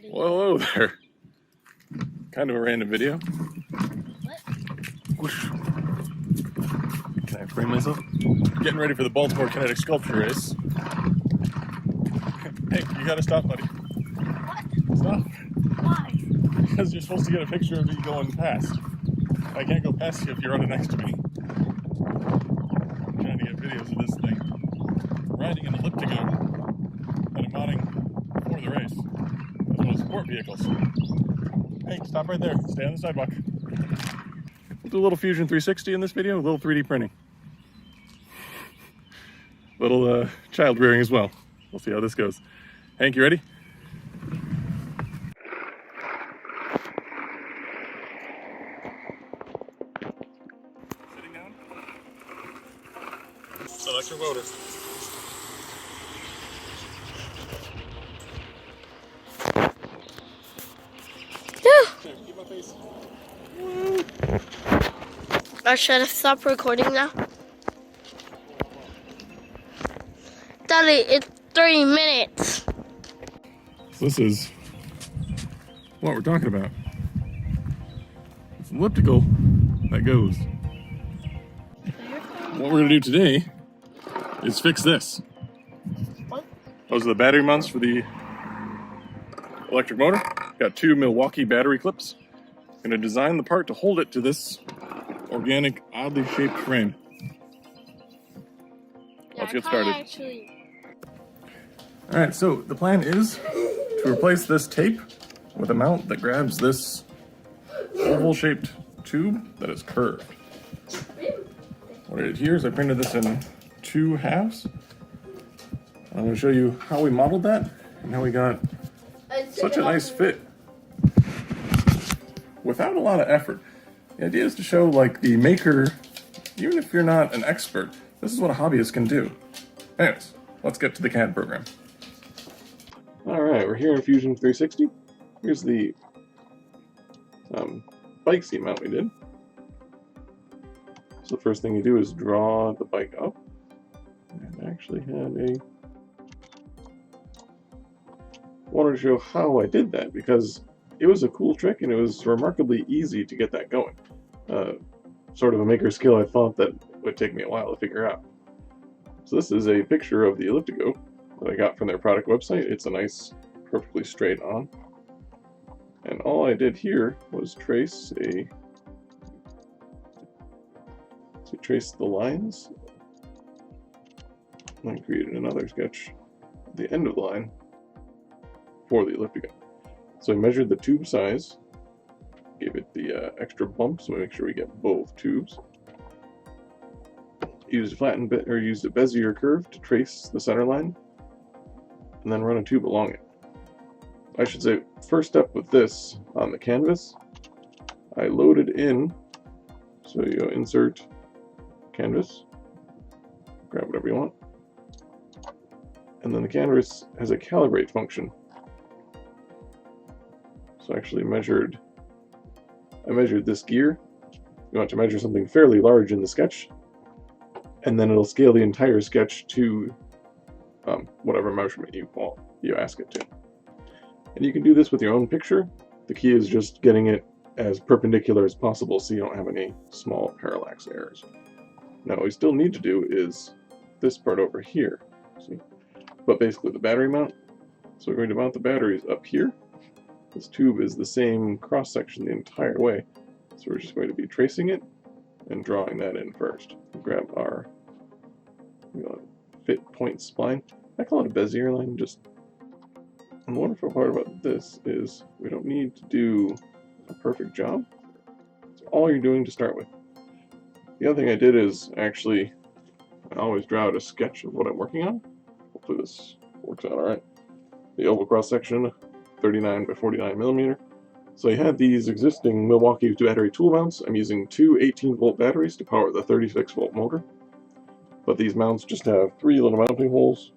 Well, hello there. Kind of a random video. What? Whoosh. Can I frame myself? Getting ready for the Baltimore Kinetic Sculpture Race. Hey, you gotta stop, buddy. What? Stop. Why? Because you're supposed to get a picture of me going past. I can't go past you if you're running next to me. I'm trying to get videos of this thing. Riding an Elliptigo that I'm modding for the race. As one of the sport vehicles. Hey, stop right there. Stay on the sidewalk. We'll do a little Fusion 360 in this video, a little 3D printing. Little child rearing as well. We'll see how this goes. Hank, you ready? Sitting down. Electric motor. Keep my face. Should I stop recording now? Daddy, it's 3 minutes. So this is what we're talking about. It's an elliptical that goes. What we're going to do today is fix this. What? Those are the battery mounts for the electric motor. Got 2 Milwaukee battery clips. Going to design the part to hold it to this organic, oddly shaped frame. Let's get started. Alright, so the plan is to replace this tape with a mount that grabs this oval-shaped tube that is curved. What I did here is I printed this in 2 halves. I'm going to show you how we modeled that and how we got such a nice fit without a lot of effort. The idea is to show, like, the maker, even if you're not an expert, this is what a hobbyist can do. Anyways, let's get to the CAD program. Alright, we're here in Fusion 360. Here's the bike seat mount we did. So the first thing you do is draw the bike up. And I actually had wanted to show how I did that, because it was a cool trick and it was remarkably easy to get that going. Sort of a maker skill I thought that would take me a while to figure out. So this is a picture of the Elliptigo that I got from their product website. It's a nice, perfectly straight on. And all I did here was trace the lines. And I created another sketch at the end of the line for the Elliptigo. So I measured the tube size, gave it the extra bump so we make sure we get both tubes. Used a bezier curve to trace the center line, and then run a tube along it. I should say, first step with this on the canvas, I loaded in, so you go insert canvas, grab whatever you want, and then the canvas has a calibrate function. So I actually measured this gear. You want to measure something fairly large in the sketch, and then it'll scale the entire sketch to whatever measurement you ask it to. And you can do this with your own picture. The key is just getting it as perpendicular as possible so you don't have any small parallax errors. Now what we still need to do is this part over here. See? But basically the battery mount. So we're going to mount the batteries up here. This tube is the same cross-section the entire way, so we're just going to be tracing it and drawing that in first. We'll grab our fit point spline. I call it a bezier line. And the wonderful part about this is we don't need to do a perfect job. It's all you're doing to start with. The other thing I did is I always draw out a sketch of what I'm working on. Hopefully this works out alright. The oval cross-section, 39 by 49 millimeter. So I had these existing Milwaukee battery tool mounts. I'm using 2 18-volt batteries to power the 36-volt motor. But these mounts just have 3 little mounting holes,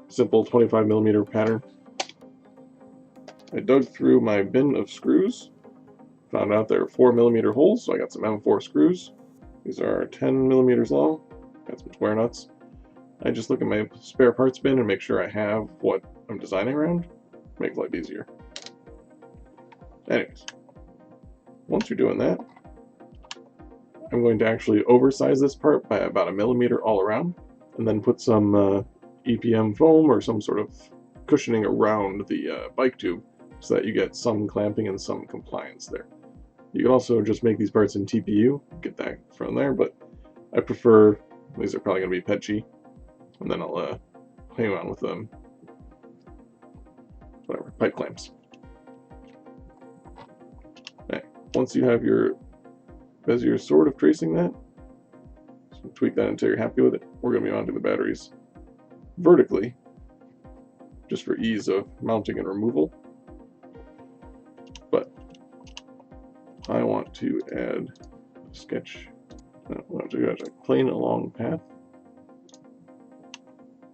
simple 25 millimeter pattern. I dug through my bin of screws, found out there are 4 millimeter holes, so I got some M4 screws. These are 10 millimeters long, got some square nuts. I just look at my spare parts bin and make sure I have what I'm designing around. Make life easier. Anyways, once you're doing that, I'm going to actually oversize this part by about 1 millimeter all around, and then put some EPM foam or some sort of cushioning around the bike tube so that you get some clamping and some compliance there. You can also just make these parts in TPU, get that from there, but I prefer, these are probably going to be Petchy, and then I'll hang on with them, whatever, pipe clamps. Okay. Once you have your bezier sort of tracing that, so tweak that until you're happy with it. We're going to be mounting the batteries vertically, just for ease of mounting and removal. But I want to add a sketch, I want to add a plain along path.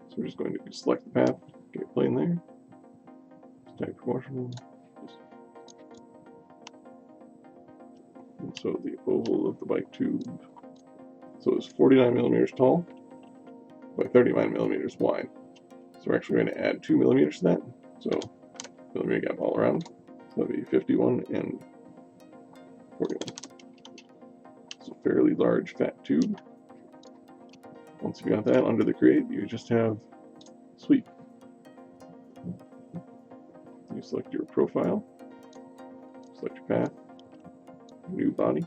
So we're just going to select the path, get it plain there, type proportional. And so the oval of the bike tube, so it's 49 millimeters tall by 39 millimeters wide. So we're actually going to add 2 millimeters to that, so millimeter gap all around. So that'll be 51 and 41. It's a fairly large fat tube. Once you've got that under the crate, you just have sweep. You select your profile, select your path, new body.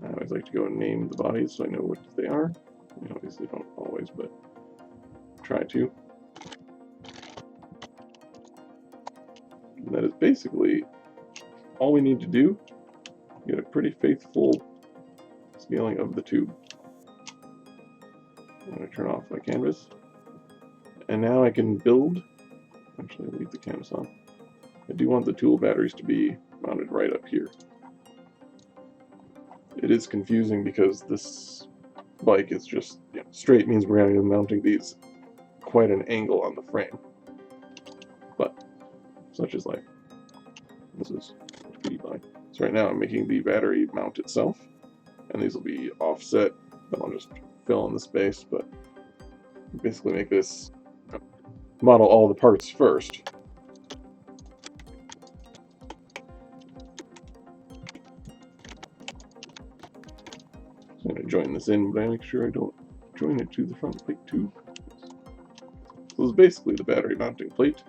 I always like to go and name the bodies so I know what they are. I obviously don't always, but try to. And that is basically all we need to do. Get a pretty faithful scaling of the tube. I'm going to turn off my canvas. And now I can build. Actually, leave the canvas on. I do want the tool batteries to be mounted right up here. It is confusing because this bike is just straight, means we're going to be mounting these quite an angle on the frame. But such is life. This is feedback. So right now I'm making the battery mount itself, and these will be offset. Then I'll just fill in the space, but basically make this model all the parts first. So I'm going to join this in, but I make sure I don't join it to the front plate tube. So this is basically the battery mounting plate.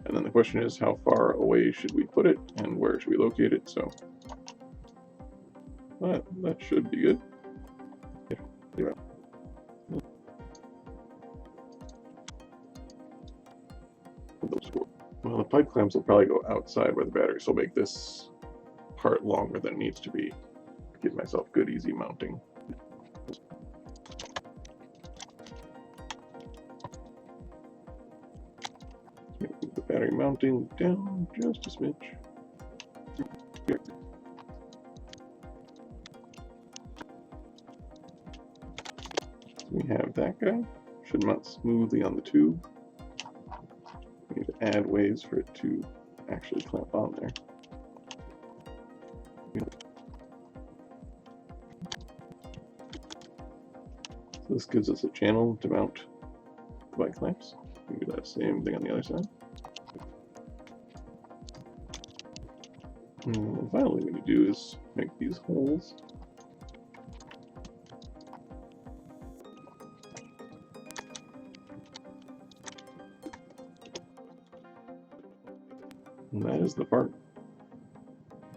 And then the question is, how far away should we put it, and where should we locate it? So that should be good. Yeah. Well, the pipe clamps will probably go outside where the battery, so I'll make this part longer than it needs to be to give myself good, easy mounting. Move the battery mounting down just a smidge. Here. So we have that guy. Should mount smoothly on the tube. We need to add ways for it to actually clamp on there. So this gives us a channel to mount the bike clamps. We can do that same thing on the other side. And the final thing we need to do is make these holes. And that is the part.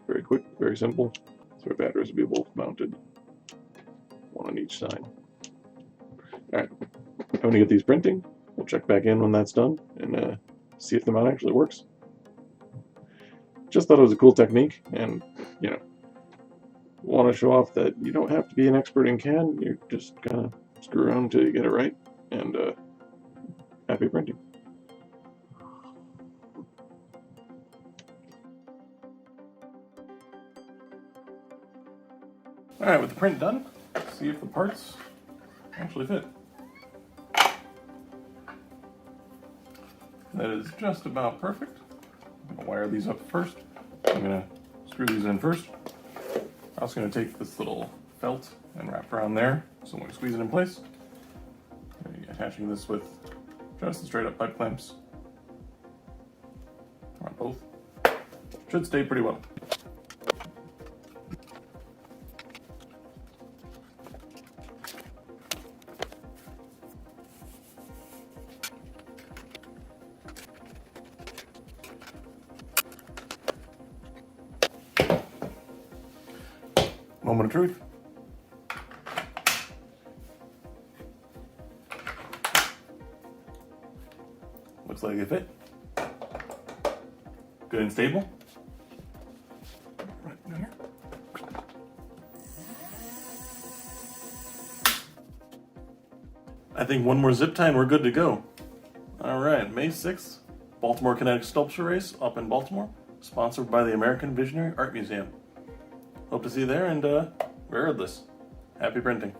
Very quick, very simple. So our batteries will be both mounted, one on each side. Alright, I'm going to get these printing. We'll check back in when that's done and see if the mount actually works. Just thought it was a cool technique, and want to show off that you don't have to be an expert in CAD. You're just gonna screw around until you get it right, and happy printing. Alright, with the print done, let's see if the parts actually fit. That is just about perfect. I'm going to wire these up first. I'm going to screw these in first. I'm also going to take this little felt and wrap around there, so I'm going to squeeze it in place. Attaching this with just the straight up pipe clamps on both. Should stay pretty well. Moment of truth. Looks like it fit. Good and stable. Right there. I think one more zip tie and we're good to go. Alright, May 6th, Baltimore Kinetic Sculpture Race up in Baltimore, sponsored by the American Visionary Art Museum. Hope to see you there, and regardless, happy printing.